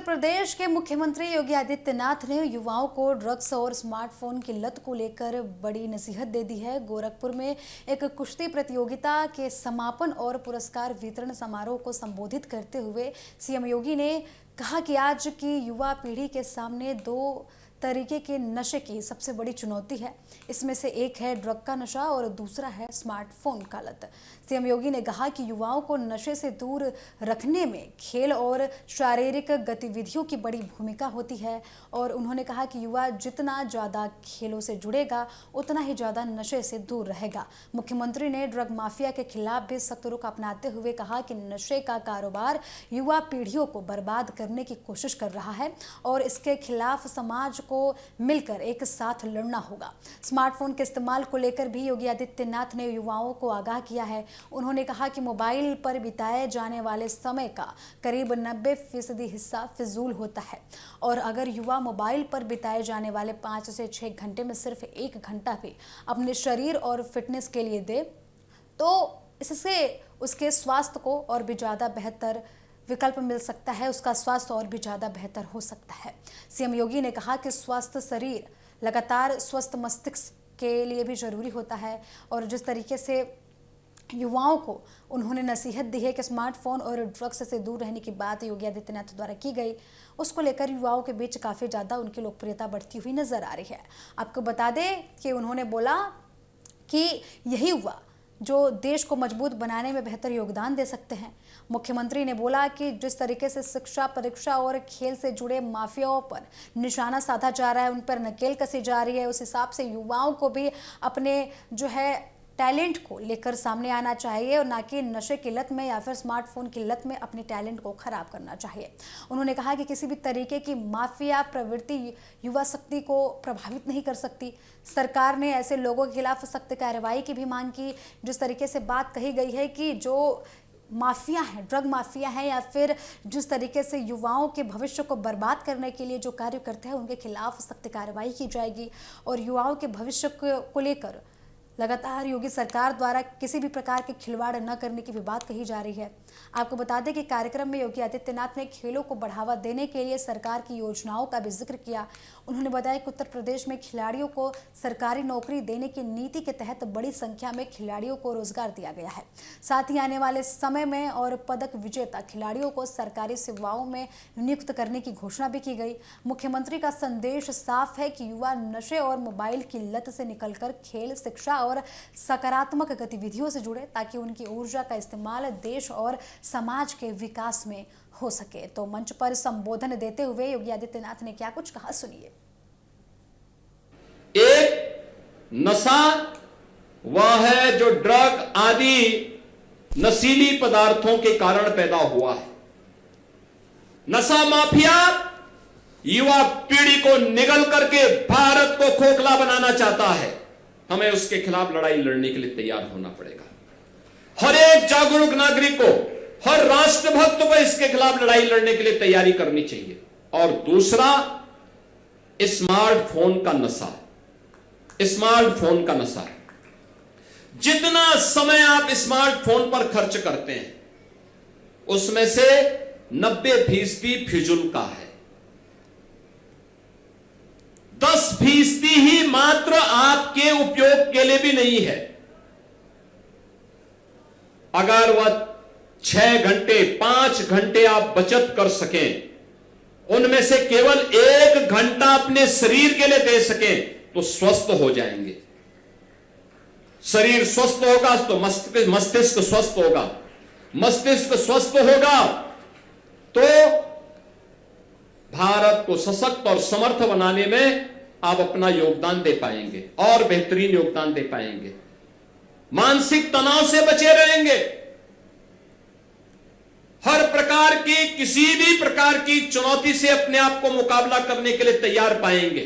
प्रदेश के मुख्यमंत्री योगी आदित्यनाथ ने युवाओं को ड्रग्स और स्मार्टफोन की लत को लेकर बड़ी नसीहत दे दी है। गोरखपुर में एक कुश्ती प्रतियोगिता के समापन और पुरस्कार वितरण समारोह को संबोधित करते हुए सीएम योगी ने कहा कि आज की युवा पीढ़ी के सामने दो तरीके के नशे की सबसे बड़ी चुनौती है। इसमें से एक है ड्रग का नशा और दूसरा है स्मार्टफोन का लत। सीएम योगी ने कहा कि युवाओं को नशे से दूर रखने में खेल और शारीरिक गतिविधियों की बड़ी भूमिका होती है और उन्होंने कहा कि युवा जितना ज़्यादा खेलों से जुड़ेगा उतना ही ज़्यादा नशे से दूर रहेगा। मुख्यमंत्री ने ड्रग माफिया के खिलाफ भी सख्त रुख अपनाते हुए कहा कि नशे का कारोबार युवा पीढ़ियों को बर्बाद करने की कोशिश कर रहा है और इसके खिलाफ समाज को मिलकर एक साथ लड़ना होगा। स्मार्टफोन के इस्तेमाल को लेकर भी योगी आदित्यनाथ ने युवाओं को आगाह किया है। उन्होंने कहा कि मोबाइल पर बिताए जाने वाले समय का करीब 90% हिस्सा फिजूल होता है और अगर युवा मोबाइल पर बिताए जाने वाले 5 से 6 घंटे में सिर्फ 1 घंटा भी अपने शरीर और फिटनेस के लिए दे तो इससे उसके स्वास्थ्य को और भी ज़्यादा बेहतर विकल्प मिल सकता है, उसका स्वास्थ्य और भी ज़्यादा बेहतर हो सकता है। सीएम योगी ने कहा कि स्वस्थ शरीर लगातार स्वस्थ मस्तिष्क के लिए भी जरूरी होता है और जिस तरीके से युवाओं को उन्होंने नसीहत दी है कि स्मार्टफोन और ड्रग्स से दूर रहने की बात योगी आदित्यनाथ द्वारा की गई, उसको लेकर युवाओं के बीच काफ़ी ज़्यादा उनकी लोकप्रियता बढ़ती हुई नजर आ रही है। आपको बता दें कि उन्होंने बोला कि यही युवा जो देश को मजबूत बनाने में बेहतर योगदान दे सकते हैं। मुख्यमंत्री ने बोला कि जिस तरीके से शिक्षा, परीक्षा और खेल से जुड़े माफियाओं पर निशाना साधा जा रहा है, उन पर नकेल कसी जा रही है, उस हिसाब से युवाओं को भी अपने जो है टैलेंट को लेकर सामने आना चाहिए और ना कि नशे की लत में या फिर स्मार्टफोन की लत में अपने टैलेंट को खराब करना चाहिए। उन्होंने कहा कि किसी भी तरीके की माफिया प्रवृत्ति युवा शक्ति को प्रभावित नहीं कर सकती। सरकार ने ऐसे लोगों के खिलाफ सख्त कार्रवाई की भी मांग की। जिस तरीके से बात कही गई है कि जो माफिया हैं, ड्रग माफिया हैं या फिर जिस तरीके से युवाओं के भविष्य को बर्बाद करने के लिए जो कार्य करते हैं उनके खिलाफ सख्त कार्रवाई की जाएगी और युवाओं के भविष्य को लेकर लगातार योगी सरकार द्वारा किसी भी प्रकार के खिलवाड़ न करने की भी बात कही जा रही है। आपको बता दें कि कार्यक्रम में योगी आदित्यनाथ ने खेलों को बढ़ावा देने के लिए सरकार की योजनाओं का भी जिक्र किया। उन्होंने बताया कि उत्तर प्रदेश में खिलाड़ियों को सरकारी नौकरी देने की नीति के तहत बड़ी संख्या में खिलाड़ियों को रोजगार दिया गया है। साथ ही आने वाले समय में और पदक विजेता खिलाड़ियों को सरकारी सेवाओं में नियुक्त करने की घोषणा भी की गई। मुख्यमंत्री का संदेश साफ है कि युवा नशे और मोबाइल की लत से निकलकर खेल, शिक्षा और सकारात्मक गतिविधियों से जुड़े ताकि उनकी ऊर्जा का इस्तेमाल देश और समाज के विकास में हो सके। तो मंच पर संबोधन देते हुए योगी आदित्यनाथ ने क्या कुछ कहा, सुनिए। एक नशा वह है जो ड्रग आदि नशीली पदार्थों के कारण पैदा हुआ है। नशा माफिया युवा पीढ़ी को निगल करके भारत को खोखला बनाना चाहता है। हमें उसके खिलाफ लड़ाई लड़ने के लिए तैयार होना पड़ेगा। हर एक जागरूक नागरिक को, हर राष्ट्रभक्त को इसके खिलाफ लड़ाई लड़ने के लिए तैयारी करनी चाहिए। और दूसरा, स्मार्टफोन का नशा। स्मार्टफोन का नशा, जितना समय आप स्मार्टफोन पर खर्च करते हैं उसमें से 90% फिजूल का है। 10% ही मात्र आपके उपयोग के लिए भी नहीं है। अगर वह 6 घंटे 5 घंटे आप बचत कर सकें, उनमें से केवल 1 घंटा अपने शरीर के लिए दे सकें तो स्वस्थ हो जाएंगे। शरीर स्वस्थ होगा तो मस्तिष्क स्वस्थ होगा। मस्तिष्क स्वस्थ होगा तो भारत को सशक्त और समर्थ बनाने में आप अपना योगदान दे पाएंगे और बेहतरीन योगदान दे पाएंगे। मानसिक तनाव से बचे रहेंगे। हर प्रकार की, किसी भी प्रकार की चुनौती से अपने आप को मुकाबला करने के लिए तैयार पाएंगे।